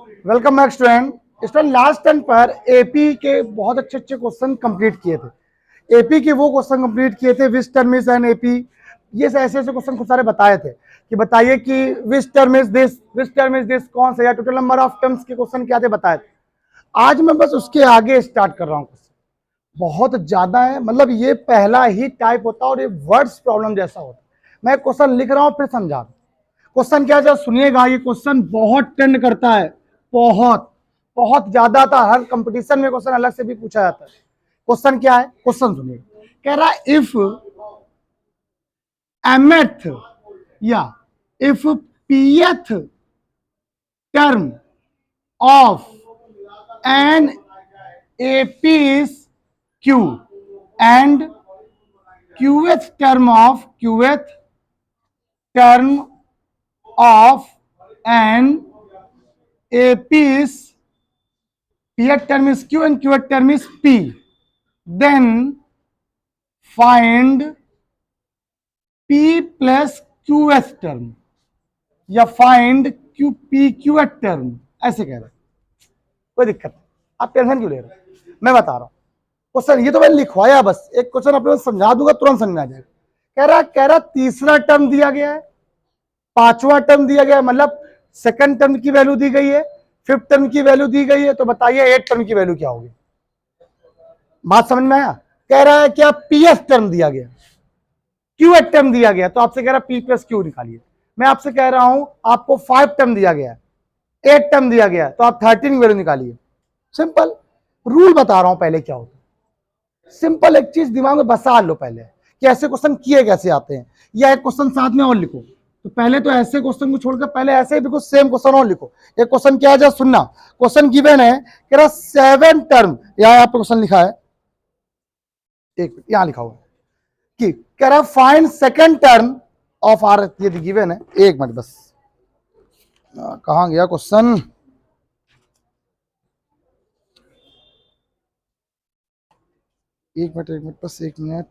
Welcome back student last time पर AP के बहुत अच्छे अच्छे क्वेश्चन कंप्लीट किए थे। एपी के वो क्वेश्चन कंप्लीट किए थे which term is an AP, ये ऐसे ऐसे क्वेश्चन खूब सारे बताए थे कि बताइए कि विच टर्म इज दिस कौन सा, या टोटल नंबर ऑफ टर्म्स के क्वेश्चन क्या थे बताए थे। आज मैं बस उसके आगे स्टार्ट कर रहा हूँ। बहुत ज्यादा है, मतलब ये पहला ही टाइप होता है और ये वर्ड्स प्रॉब्लम जैसा होता है। मैं क्वेश्चन लिख रहा हूँ फिर समझा रहा हूँ। क्वेश्चन क्या है सुनिएगा, ये क्वेश्चन बहुत ट्रेंड करता है, बहुत बहुत ज्यादा था। हर कंपटीशन में क्वेश्चन अलग से भी पूछा जाता है। क्वेश्चन क्या है, क्वेश्चन सुनिए। कह रहा है इफ mth या if pth term of an AP is Q and qth term of an AP is pth term is Q and qth term is P, then find P plus qth term या find P qth term, ऐसे कह रहे हैं। कोई दिक्कत नहीं, आप tension क्यों ले रहे हैं, मैं बता रहा हूं क्वेश्चन। ये तो मैंने लिखवाया, बस एक क्वेश्चन अपने समझा दूंगा, तुरंत समझ में आ जाएगा। कह रहा तीसरा टर्म दिया गया है, पांचवा टर्म दिया गया है, मतलब सेकंड टर्म की वैल्यू दी गई है, फिफ्थ टर्म की वैल्यू दी गई है, तो बताइए एट टर्म की वैल्यू क्या होगी। बात समझ में आया। कह रहा है क्या पीएस टर्म दिया गया, क्यूएट टर्म दिया गया, तो आपसे कह रहा है पी प्लस क्यू निकालिए। मैं आपसे कह रहा हूं आपको 5 टर्म दिया गया है, 8 टर्म दिया गया है, तो आप 13 की वैल्यू निकालिए। सिंपल रूल बता रहा हूं पहले क्या होता है। सिंपल एक चीज दिमाग में बसा लो पहले कि ऐसे क्वेश्चन किए कैसे आते हैं, या एक क्वेश्चन साथ में और लिखो। तो पहले तो ऐसे क्वेश्चन को छोड़कर पहले ऐसे ही बिल्कुल सेम क्वेश्चन और लिखो। एक क्वेश्चन क्या है सुनना। क्वेश्चन गिवन है, कह रहा 7 टर्म, यहाँ पे क्वेश्चन लिखा है, एक यहां लिखा हुआ है कि कह रहा find second term of R, ये गिवन है। एक मिनट बस, कहां गया क्वेश्चन। एक मिनट बस, एक मिनट।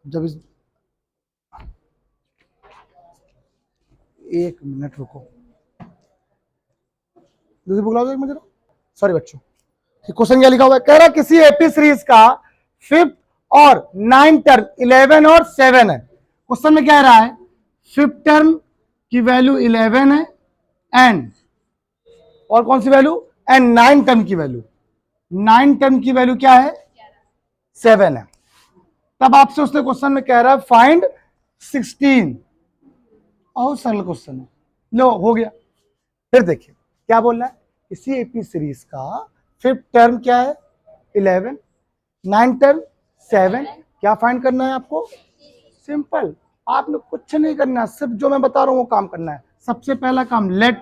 जब इस एक मिनट रुको, दूसरी बुक लाओ एक मिनट। सॉरी बच्चों, क्वेश्चन क्या लिखा हुआ है। कह रहा किसी एपी सीरीज का फिफ्थ और 9 टर्म 11 और 7 है। क्वेश्चन में कह रहा है फिफ्थ टर्म की वैल्यू 11 है एंड और कौन सी वैल्यू, एंड 9 टर्म की वैल्यू, 9 टर्म की वैल्यू क्या है 7 है। तब आपसे उसने क्वेश्चन में कह रहा है फाइंड 16। और सरल क्वेश्चन है, लो हो गया। फिर देखिए क्या बोल रहा है, इसी एपी सीरीज का फिफ्थ टर्म क्या है 11, 9 टर्म 7, क्या फाइंड करना है आपको। सिंपल, आपने कुछ नहीं करना, सिर्फ जो मैं बता रहा हूं वो काम करना है। सबसे पहला काम, let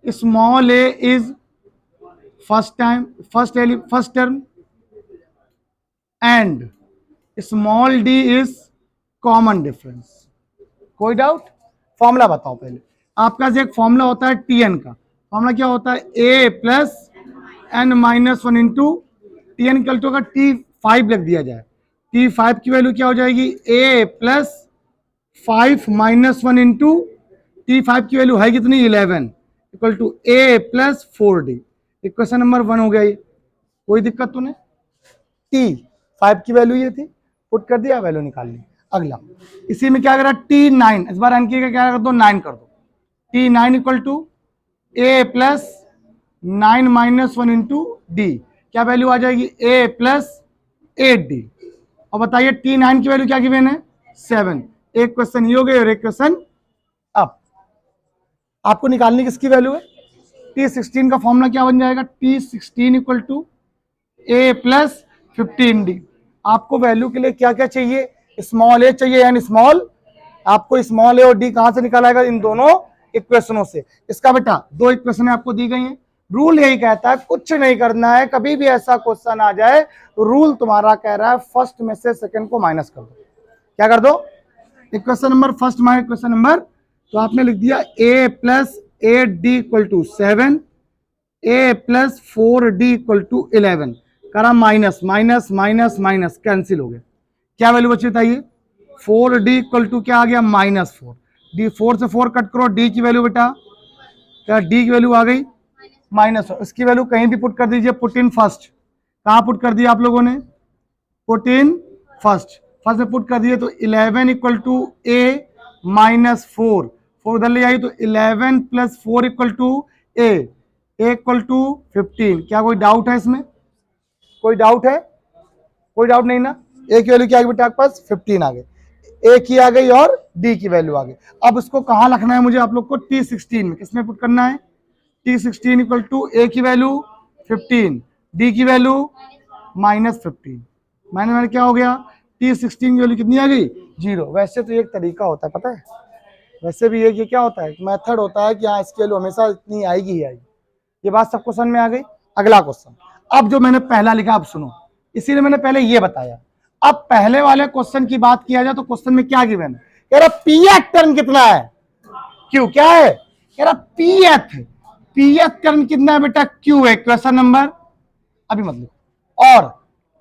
small A is first term and small D is common difference. कोई डाउट। फॉर्मूला बताओ पहले। आपका जो एक फॉर्मूला होता है टीएन का, फॉर्मूला क्या होता है, a plus n minus 1 into t n कल टू का T5 लिख दिया जाए। T5 की वैल्यू क्या हो जाएगी, A plus 5 minus 1 into T5 की वैल्यू है कितनी 11 equal to A plus 4D। Equation number 1 हो गया ये, कोई दिक्कत तो नहीं। T5 की वैल्यू ये थी, पुट कर दिया, वैल्यू निकाल ली। अगला इसी में क्या करा T9, इस बार एन की क्या कर दो 9 कर दो। T9 equal to A plus 9 minus 1 into D, क्या वैल्यू आ जाएगी ए प्लस 8D। और बताइए T9 की वैल्यू क्या गिवन है 7। एक क्वेश्चन ये हो गया और एक क्वेश्चन अब आपको निकालनी किसकी वैल्यू है, T16 का फॉर्मूला क्या बन जाएगा, T16 equal to A plus 15D। आपको वैल्यू के लिए क्या क्या चाहिए, स्मॉल ए चाहिए यानी स्मॉल, आपको स्मॉल ए और डी कहां से निकालेगा, इन दोनों इक्वेशनों से। इसका बेटा 2 इक्वेशन आपको दी गई हैं। रूल यही कहता है कुछ नहीं करना है, कभी भी ऐसा क्वेश्चन आ जाए रूल तुम्हारा कह रहा है फर्स्ट में से सेकंड को माइनस कर दो। क्या कर दो, equation number first minus equation number, तो आपने लिख दिया a plus 8D equal to 7, a plus 4D equal to 11, करा minus minus minus minus cancel हो गया। क्या वैल्यू बची बताइए, 4D इक्वल टू क्या आ गया -4। डी 4 से 4 कट करो, डी की वैल्यू बेटा क्या, डी की वैल्यू आ गई -1, इसकी वैल्यू कहीं भी पुट कर दीजिए, पुट इन फर्स्ट, कहाँ पुट कर दिया आप लोगों ने, पुट इन फर्स्ट में पुट कर दिए, तो 11 इक्वल टू ए -4, 4 उधर ले आई तो 11 + 4 equal to A equal to 15। क्या कोई डाउट है इसमें, कोई डाउट है, कोई डाउट नहीं ना। ए की वैल्यू क्या आ गई बेटा आपके पास 15 आ गए, ए की आ गई और डी की वैल्यू आ गई। अब इसको कहाँ रखना है मुझे आप लोग को, T16 में, किसमें पुट करना है, T16 इक्वल टू ए की वैल्यू 15, डी की वैल्यू -15, मैंने क्या हो गया, T16 की वैल्यू कितनी आ गई 0। वैसे तो एक तरीका होता है पता है, वैसे भी ये क्या होता है, मेथड होता है कि हाँ इसकी वैल्यू हमेशा इतनी आएगी ही आएगी। ये बात सबको समझ में आ गई। अगला क्वेश्चन, अब जो मैंने पहला लिखा अब सुनो, इसीलिए मैंने पहले ये बताया। अब पहले वाले क्वेश्चन की बात किया जाए तो क्वेश्चन में क्या गिवन है, कह रहा पीएथ टर्म कितना है, क्यू क्या है, कह रहा पीएथ टर्म कितना है बेटा, क्यू है, क्वेश्चन नंबर अभी मतलब, और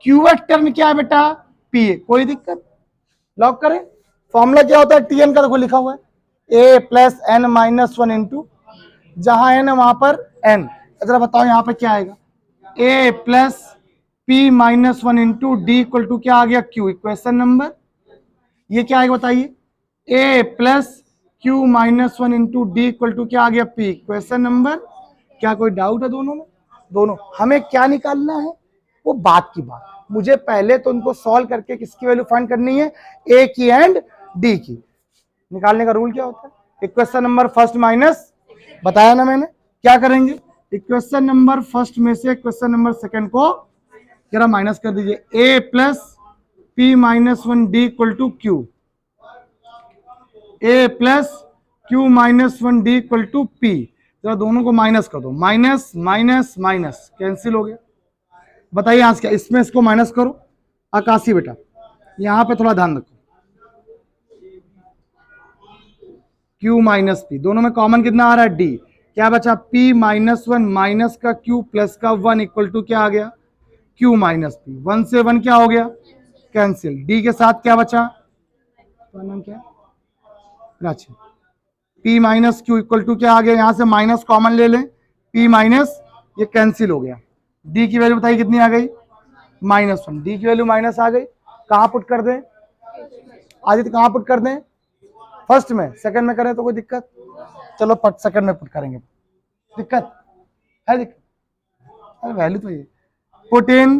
क्यूएथ टर्म क्या है बेटा, पी है। कोई दिक्कत, लॉक करें। फॉर्मूला क्या होता है टीएन का, देखो लिखा हुआ है a + n - 1 इंटू, जहां n है वहां पर n। जरा बताओ यहाँ पे क्या आएगा, a + p - 1 into D equal to क्या आ गया, q, इक्वेशन नंबर। ये क्या आएगा बताइए, a + q - 1 into D equal to क्या आ गया, p, इक्वेशन नंबर। क्या कोई डाउट है दोनों में, दोनों हमें क्या निकालना है, वो बात की बात, मुझे पहले तो उनको सॉल्व करके किसकी वैल्यू फाइंड करनी है, ए की एंड डी की। निकालने का रूल क्या होता है, इक्वेशन नंबर फर्स्ट माइनस, बताया ना मैंने, क्या करेंगे, इक्वेशन नंबर फर्स्ट में से इक्वेशन नंबर सेकंड को जरा माइनस कर दीजिए, a + p - 1 D equal to Q, a + q - 1 D equal to p। जरा दोनों को माइनस कर दो, माइनस माइनस माइनस कैंसिल हो गया। बताइए आज क्या, इसमें इसको माइनस करो, आकाशी बेटा यहां पे थोड़ा ध्यान रखो, q - p, दोनों में कॉमन कितना आ रहा है, d, क्या बचा, p - 1 माइनस का q प्लस का 1 इक्वल टू क्या आ गया, q - p, 1 से 1 क्या हो गया, कैंसिल, d के साथ क्या बचा, नाम क्या, अच्छा, p - q इक्वल टू क्या आ गया, यहां से माइनस कॉमन ले लें, p माइनस, ये कैंसिल हो गया, d की वैल्यू बताइए कितनी आ गई, -1, d की वैल्यू माइनस आ गई, कहां पुट कर दें, आदित्य कहां पुट कर दें, फर्स्ट में, सेकंड में करें तो कोई दिक्कत, चलो सेकंड में पुट करेंगे, दिक्कत है, दिक्कत, वैल्यू तो ये पुट इन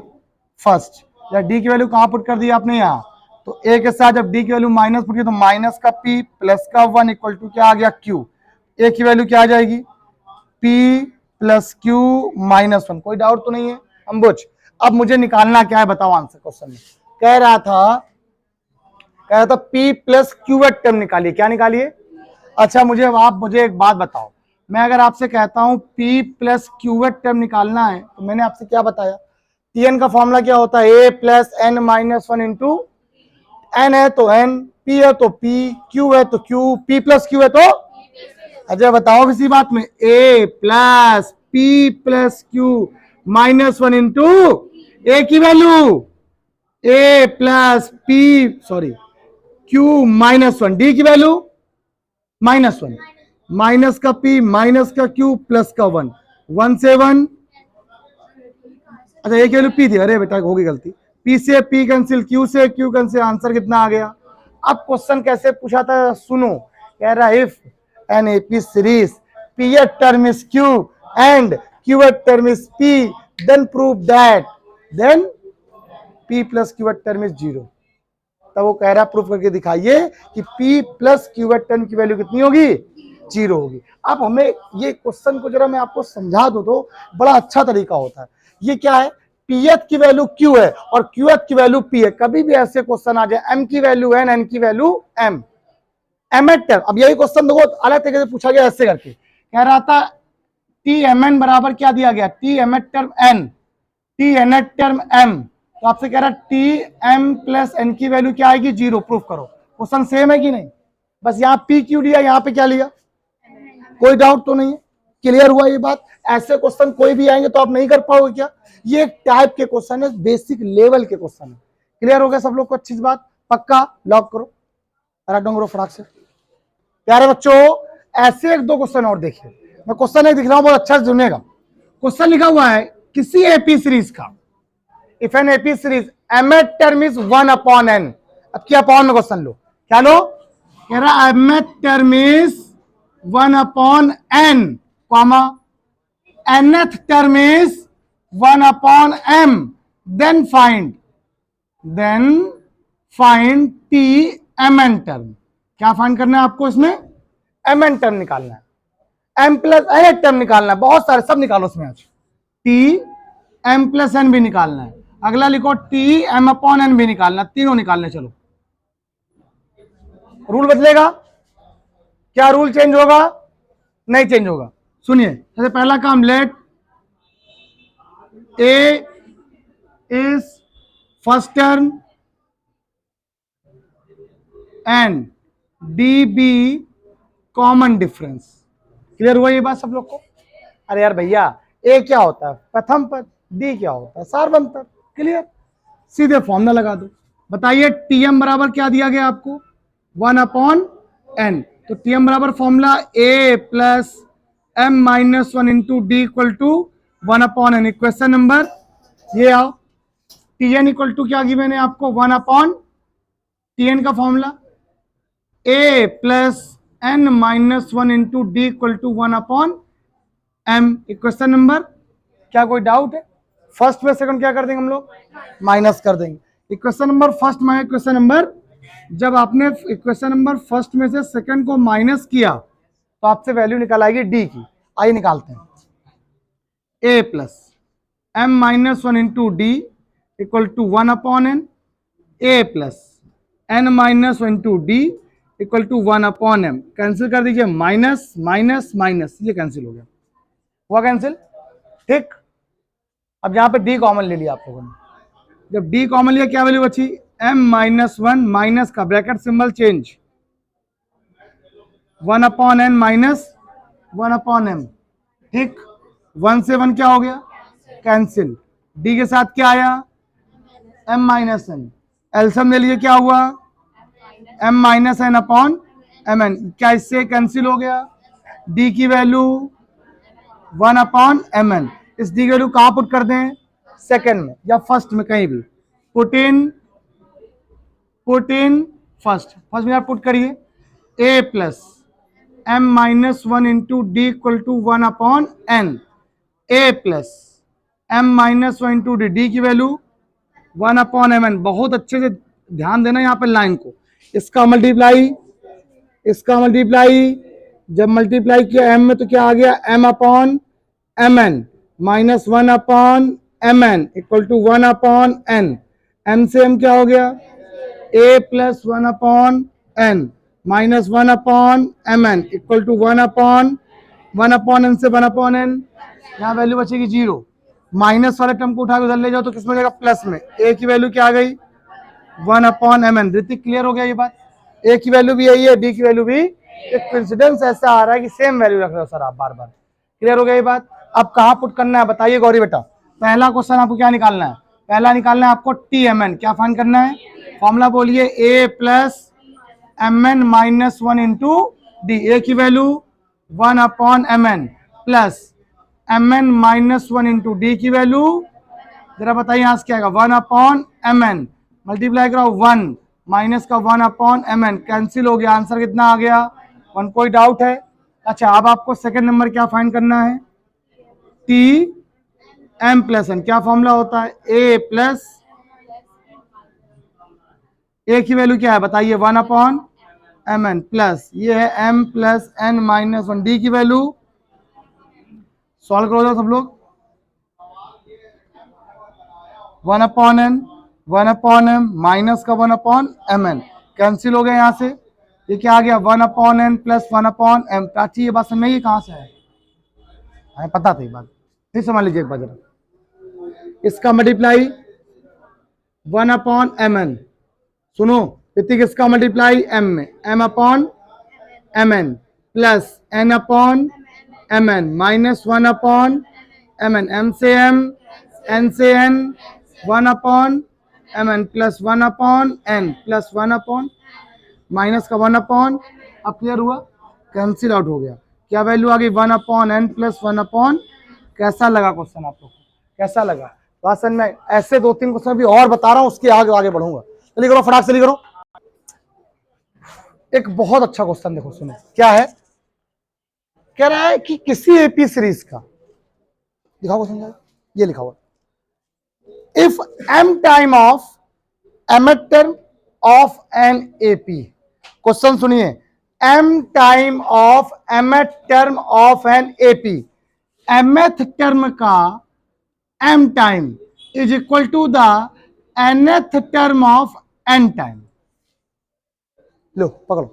फर्स्ट, या डी की वैल्यू कहां पुट कर दी आपने, यहाँ, तो ए के साथ जब डी की वैल्यू माइनस पुट की तो माइनस का p प्लस का 1 इक्वल टू क्या आ गया, q, ए की वैल्यू क्या आ जाएगी, p + q - 1। कोई डाउट तो नहीं है अंबुज। अब मुझे निकालना क्या है बताओ, आंसर क्वेश्चन में कह रहा था p + q टर्म निकालिए, क्या निकालिए। अच्छा मुझे एक बात बताओ, मैं अगर आपसे कहता हूं p + q टर्म निकालना है तो मैंने आपसे क्या बताया, tn का फॉर्मूला क्या होता है, a + n - 1 इंटू, n है तो n, p है तो p, q है तो q, p + q है तो, अच्छा बताओ इसी बात में, a + p + q - 1 into a की value, a + p sorry q - 1, d की वैल्यू -1, माइनस का p माइनस का q प्लस का 1, 1 से 1, अच्छा एक वैल्यू p थी, अरे बेटा होगी गलती, p से p कैंसिल, q से q कैंसिल, आंसर कितना आ गया। अब क्वेश्चन कैसे पूछा था सुनो, कह रहा if an AP series pth term is q and qth term is p then prove that then p plus qth term is 0। तब वो कह रहा प्रूफ करके दिखाइए कि p प्लस qth टर्म की वैल्यू कितनी होगी, 0 होगी। अब हमें ये क्वेश्चन को जरा मैं आपको समझा दूं तो बड़ा अच्छा तरीका होता है। ये क्या है, pth की वैल्यू q है और qth की वैल्यू p है। कभी भी ऐसे क्वेश्चन आ जाए m की वैल्यू n, n की वैल्यू m, mth टर्म, अब यही क्वेश्चन देखो अलग तरीके से पूछा गया, ऐसे करके कह रहा था tmn बराबर क्या दिया गया, tmth term n, tnth term m, तो आपसे कह रहा टी एम प्लस एन की वैल्यू क्या आएगी, 0, प्रूफ करो। क्वेश्चन सेम है कि नहीं, बस यहाँ पी क्यू लिया, यहाँ पे क्या लिया, कोई डाउट तो नहीं है, क्लियर हुआ ये बात। ऐसे क्वेश्चन कोई भी आएंगे तो आप नहीं कर पाओगे क्या, ये एक टाइप के क्वेश्चन है, बेसिक लेवल के क्वेश्चन है। क्लियर हो गया सब लोग को, अच्छी बात, पक्का लॉक करो, राइट डाउन करो फटाक से। प्यारे बच्चों ऐसे एक दो क्वेश्चन और देखिए, मैं क्वेश्चन एक दिख रहा हूं, बहुत अच्छा से सुनिएगा। क्वेश्चन लिखा हुआ है किसी एपी सीरीज का, if an AP series mth term is 1/n। अब क्या अपॉन में क्वेश्चन लो, क्या लो, कह रहा mth term is 1/n, comma nth term is 1/m, then find t mn term. क्या फाइंड करना है आपको, इसमें mn टर्म निकालना है, m प्लस n टर्म निकालना है, बहुत सारे, सब निकालो इसमें आज। t m प्लस n भी निकालना है, अगला लिखो t m/n भी निकालना, तीनों निकालने। चलो रूल बदलेगा क्या, रूल चेंज होगा, नहीं चेंज होगा। सुनिए, सबसे पहला काम, let a is first term and D be common difference. Clear हुआ ये बात सब लोग को? अरे यार भैया, ए क्या होता है, प्रथम पद, डी क्या होता है, सारवंत पद। क्लियर, सीधे फॉर्मूला लगा दो। बताइए टीएम बराबर क्या दिया गया आपको, 1/n। तो टीएम बराबर formula a plus m minus 1 into D equal to 1/n। Equation number ये आओ, टीएन इक्वल टू क्या गिवन है आपको, 1/tn का formula a plus n minus 1 into D equal to 1/m। Equation number, क्या कोई डाउट है? फर्स्ट में सेकंड क्या कर देंगे हम लोग, माइनस कर देंगे। Equation number first minus equation number, जब आपने इक्वेशन नंबर फर्स्ट में से सेकंड को माइनस किया तो आपसे वैल्यू निकल आएगी डी की। आइए निकालते हैं, a plus m minus 1 into D equal to 1/n, a plus n minus 1 into D equal to 1/m। Cancel कर दीजिए, माइनस माइनस माइनस, ये कैंसिल हो गया, हुआ कैंसिल, ठीक। अब यहाँ पे डी कॉमन ले लिया आप लोगों ने, जब डी कॉमन लिया क्या वैल्यू बची, m माइनस 1 माइनस का bracket symbol change, 1/n minus 1/m, ठीक। 1 से 1 क्या हो गया, कैंसिल। डी के साथ क्या आया, m माइनस n, एलसीएम ले लीजिए, क्या हुआ, m minus n upon mn। क्या इससे कैंसिल हो गया, डी की वैल्यू 1/mn। इस डी की वैल्यू कहां पुट कर दें, सेकंड में या फर्स्ट में, कहीं भी पुट इन फर्स्ट में आप पुट करिए, a plus m minus 1 into D equal to 1/n, a plus m minus 1 into D की वैल्यू 1/mn। बहुत अच्छे से ध्यान देना यहाँ पे लाइन को, इसका मल्टीप्लाई जब मल्टीप्लाई किया m में तो क्या आ गया, m/mn minus 1/mn equal to 1/n। m से m क्या हो गया, a plus 1/n minus 1/mn equal to 1/n से 1/n, यहाँ वैल्यू बचेगी 0। माइनस वाले टर्म को उठा के उधर ले जाओ तो किसमें जाएगा, प्लस में। a की वैल्यू क्या आ गई, 1/mn। ऋतिक क्लियर हो गया ये बात, a की वैल्यू भी यही है, b की वैल्यू भी। एक कोइंसिडेंस ऐसा आ रहा है कि सेम वैल्यू रख रहे हो सर आप बार बार। क्लियर हो गया ये बात? अब कहाँ पुट करना है बताइए गौरी बेटा। पहला क्वेश्चन आपको क्या निकालना है, पहला निकालना है आपको TMN। क्या फाइंड करना है, फॉर्मूला बोलिए, a plus mn minus 1 into d. A की value 1/mn plus mn minus 1 into D की वैल्यू, जरा बताइए यहाँ से क्या आएगा, 1/mn मल्टीप्लाई कराओ 1 माइनस का 1/mn, कैंसिल हो गया। आंसर कितना आ गया, 1। कोई डाउट है? अच्छा, अब आपको सेकंड नंबर क्या फाइंड करना है, Tm प्लस n। क्या फॉर्मूला होता है, a प्लस, a की वैल्यू क्या है बताइए, 1/mn प्लस ये है m plus n minus 1, D की वैल्यू सॉल्व करो सब लोग, 1/m माइनस का 1/mn कैंसिल हो गया। यहाँ से ये क्या आ गया, 1/n प्लस 1/m। प्राची ये बात समझ में, ये कहाँ से है, हमें पता था ये बात, फिर समझ लीजिए एक बार जरा। इसका मल्टीप्लाई 1/mn, सुनो ऋतिक, इसका मल्टीप्लाई m में, m/mn plus n/mn minus 1/mn, m से m, n से n, 1/mn plus 1/n plus 1/, minus का 1/। अब क्लियर हुआ? कैंसिल आउट हो गया, क्या वैल्यू आ गई 1/n+1 कैसा लगा क्वेश्चन आप लोग को, कैसा लगा? बात समझ में? ऐसे 2-3 क्वेश्चन भी और बता रहा हूं, उसके आगे आगे बढ़ूंगा। चलिए करो फटाक से, चलिए करो। एक बहुत अच्छा क्वेश्चन देखो, सुनो क्या है, कह रहा है कि किसी एपी सीरीज का, दिखाओ क्वेश्चन, ये लिखा हुआ, if m time of mth term of an AP, question सुनिए, m time of mth term of an AP, mth term का m time is equal to the nth term of n time. लो पकड़ो,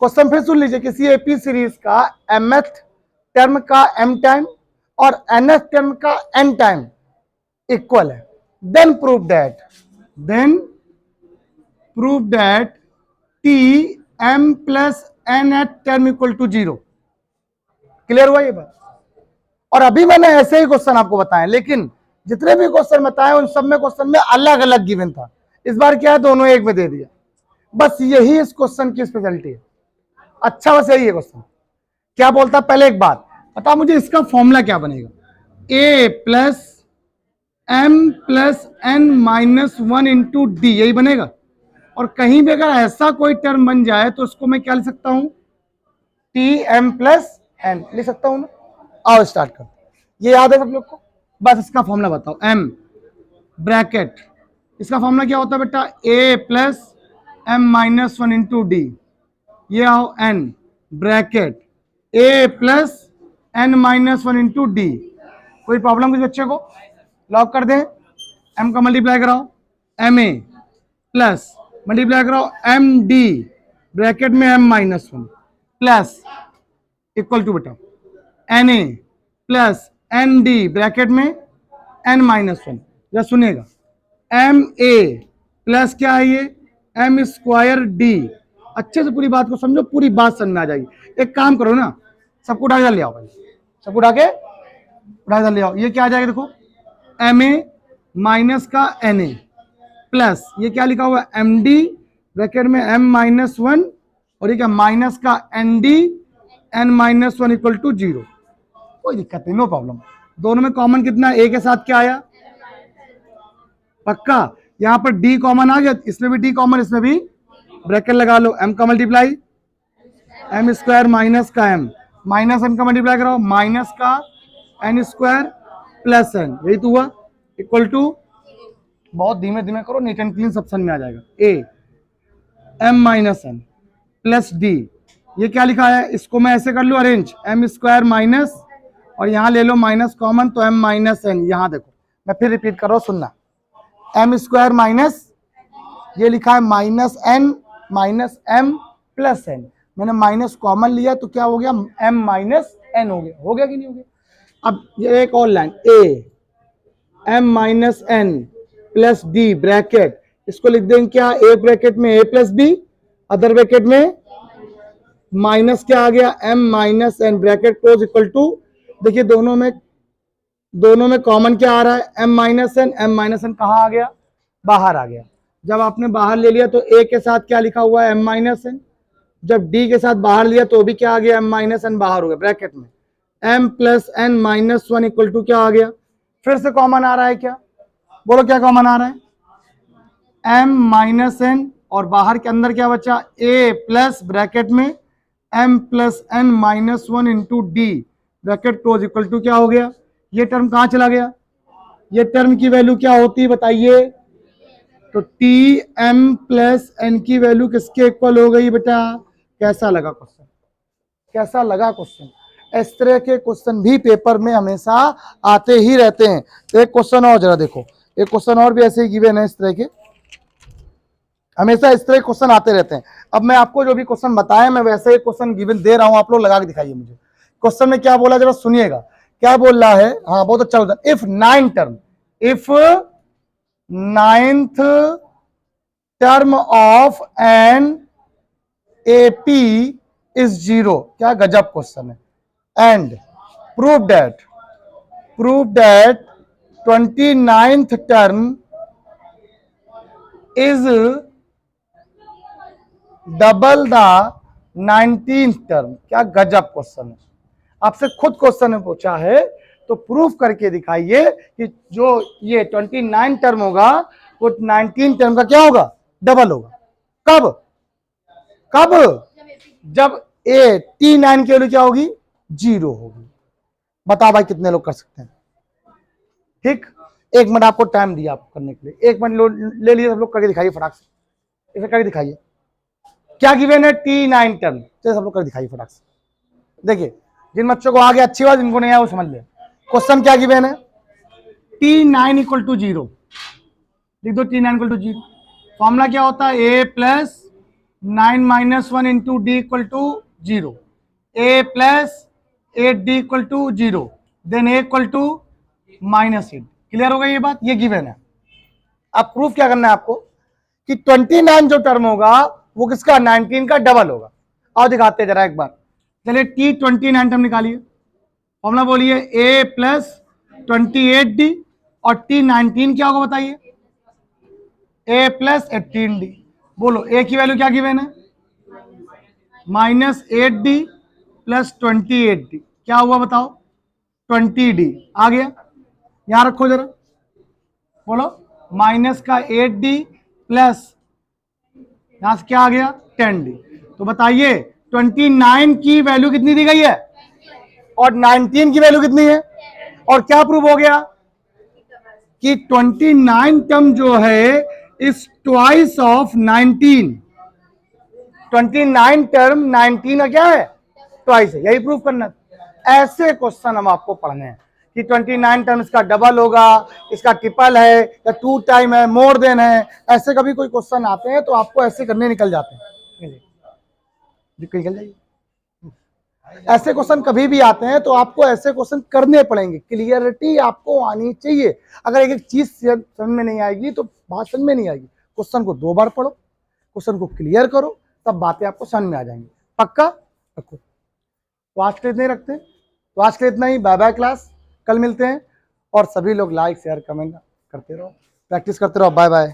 question फिर सुन लीजिए, किसी AP series का mth term का m टाइम और nth टर्म का n टाइम इक्वल है, then prove that t m plus n एट टर्म इक्वल टू 0। क्लियर हुआ ये बात? और अभी मैंने ऐसे ही क्वेश्चन आपको बताए, लेकिन जितने भी क्वेश्चन बताए उन सब में क्वेश्चन में अलग अलग गिवन था, इस बार क्या है दोनों एक में दे दिया, बस यही इस क्वेश्चन की स्पेशलिटी है। अच्छा बस यही है क्वेश्चन। क्या बोलता, पहले एक बात बता मुझे, इसका फॉर्मूला क्या बनेगा? a plus m plus n minus 1 into D, यही बनेगा। और कहीं भी अगर ऐसा कोई टर्म बन जाए तो उसको मैं क्या लिख सकता हूं? टी एम प्लस एन लिख सकता हूं ना। आओ स्टार्ट कर, ये याद है सब लोग को? बस इसका फॉर्मूला बताओ, m ब्रैकेट, इसका फॉर्मूला क्या होता है बेटा? a plus m minus 1 into D, ये आओ n bracket a plus n minus 1 into D. कोई प्रॉब्लम किसी बच्चे को? लॉक कर दें, m का मल्टीप्लाई कराओ, ma प्लस मल्टीप्लाई कराओ md ब्रैकेट में m minus 1 plus equal to बेटा na प्लस nd ब्रैकेट में n माइनस 1। जरा सुनिएगा, ma प्लस क्या है ये m स्क्वायर d। अच्छे से पूरी बात को समझो, पूरी बात समझ में आ जाएगी। एक काम करो ना, सबको उठा के ले आओ भाई, सबको उठा के ले आओ। ये क्या आ जाएगा देखो, ma माइनस का na प्लस ये क्या लिखा हुआ है md ब्रैकेट में m माइनस 1 और ये क्या माइनस का nd n minus 1 equal to 0। कोई दिक्कत नहीं, नो प्रॉब्लम। दोनों में कॉमन कितना? a के साथ क्या आया? पक्का यहां पर d कॉमन आ गया, इसमें भी d कॉमन, इसमें भी ब्रैकेट लगा लो, m का मल्टीप्लाई m स्क्वायर माइनस का m माइनस n का मल्टीप्लाई कराओ माइनस का n स्क्वायर प्लस n, यही तो हुआ, इक्वल टू, बहुत धीमे धीमे करो, नीट एंड क्लीन सब समझ में आ जाएगा, a m minus n plus d। ये क्या लिखा है? इसको मैं ऐसे कर लूं अरेंज, m स्क्वायर माइनस और यहां ले लो माइनस कॉमन तो m माइनस n। यहां देखो मैं फिर रिपीट कर रहा हूं, सुनना, m स्क्वायर माइनस ये लिखा है minus n minus m plus n, मैंने माइनस कॉमन लिया तो क्या हो गया? m माइनस n हो गया। हो गया कि नहीं हो गया? अब ये एक और line, a m minus n plus D bracket, इसको लिख देंगे क्या? a ब्रैकेट में a plus b, other bracket में माइनस क्या आ गया? m minus n bracket close equal to, देखिए दोनों में कॉमन क्या आ रहा है? m minus n, m minus n कहाँ आ गया? बाहर आ गया। जब आपने बाहर ले लिया तो a के साथ क्या लिखा हुआ है? m माइनस n, जब d के साथ बाहर लिया तो भी क्या आ गया? m माइनस n बाहर हो गया, ब्रैकेट में m plus n minus 1 equal to क्या आ गया? फिर से कॉमन आ रहा है क्या? बोलो क्या कॉमन आ रहा है? m माइनस n और बाहर के अंदर क्या बचा? a प्लस ब्रैकेट में m plus n minus 1 into D bracket close equal to क्या हो गया? ये टर्म कहाँ चला गया? ये टर्म की वैल्यू क्या होती है बताइए? तो टी एम प्लस एन की वैल्यू किसके इक्वल हो गई बेटा? कैसा लगा क्वेश्चन? कैसा लगा क्वेश्चन? इस तरह के क्वेश्चन भी पेपर में हमेशा आते ही रहते हैं। तो एक क्वेश्चन और जरा देखो, एक क्वेश्चन और भी ऐसे ही गिवन है इस तरह के, हमेशा इस तरह के क्वेश्चन आते रहते हैं। अब मैं आपको जो भी क्वेश्चन बताया मैं वैसे ही क्वेश्चन गिवन दे रहा हूं, आप लोग लगा के दिखाइए मुझे। क्वेश्चन में क्या बोला जरा सुनिएगा, क्या बोल रहा है? हाँ बहुत अच्छा होता है। If ninth term of an AP is 0, क्या गजब क्वेश्चन है। And prove that 29th term is double the 19 term. क्या गजब क्वेश्चन है, आपसे खुद क्वेश्चन में पूछा है तो प्रूफ करके दिखाइए कि जो ये 29 टर्म होगा वो 19 टर्म का क्या होगा, डबल होगा। कब कब, जब T9 की वैल्यू क्या होगी, 0 होगी। बताओ भाई कितने लोग कर सकते हैं। ठीक, 1 मिनट आपको टाइम दिया आपको करने के लिए, 1 मिनट ले लिए सब लोग, करके दिखाइए फटाक से, इसे करके दिखाइए। क्या गिवन है, T9 टर्म, तो सब लोग कर दिखाइए फटाक से। देखिए जिन बच्चों को आ गया अच्छी बात, जिनको नहीं आया वो समझ ले। क्वेश्चन क्या गिवन है, T9 इक्वल टू 0, लिख दो T9 इक्वल टू 0। फॉर्मूला क्या होता है, A plus 9 minus 1 into D equal to 0, A plus 8D equal to 0, then A equal to -8। Clear हो गई ये बात, ये गिवन है। अब प्रूफ क्या करना है आपको कि 29 जो टर्म होगा वो किसका, 19 का डबल होगा। और दिखाते हैं जरा एक बार, चलिए T29 टर्म निकालिए, फॉर्मूला बोलिए A प्लस 28D और T19 क्या होगा बताइए, A प्लस 18D। बोलो A की वैल्यू क्या गिवन है, -8D प्लस 28D, क्या हुआ बताओ, 20D आ गया। यहां रखो जरा, बोलो माइनस का 8D प्लस यहां से क्या आ गया 10D। तो बताइए 29 की वैल्यू कितनी दी गई है और 19 की वैल्यू कितनी है, और क्या प्रूव हो गया कि 29 टर्म जो है इज ट्वाइस ऑफ 19। 29 टर्म 19 का क्या है, ट्वाइस है, यही प्रूफ करना। ऐसे क्वेश्चन हम आपको पढ़ने हैं कि 29 टर्म इसका डबल होगा, इसका ट्रिपल है, या 2 टाइम है, मोर देन है। ऐसे कभी कोई क्वेश्चन आते हैं तो आपको ऐसे करने निकल जाते हैं, निकल जाइए। ऐसे क्वेश्चन कभी भी आते हैं तो आपको ऐसे क्वेश्चन करने पड़ेंगे, क्लियरिटी आपको आनी चाहिए। अगर एक एक चीज समझ में नहीं आएगी तो बात समझ में नहीं आएगी। क्वेश्चन को 2 बार पढ़ो, क्वेश्चन को क्लियर करो, तब बातें आपको समझ में आ जाएंगी। पक्का रखो। तो आज के लिए इतना ही रखते हैं, तो आज के लिए इतना ही। बाय बाय क्लास, कल मिलते हैं। और सभी लोग लाइक शेयर कमेंट करते रहो, प्रैक्टिस करते रहो। Bye bye.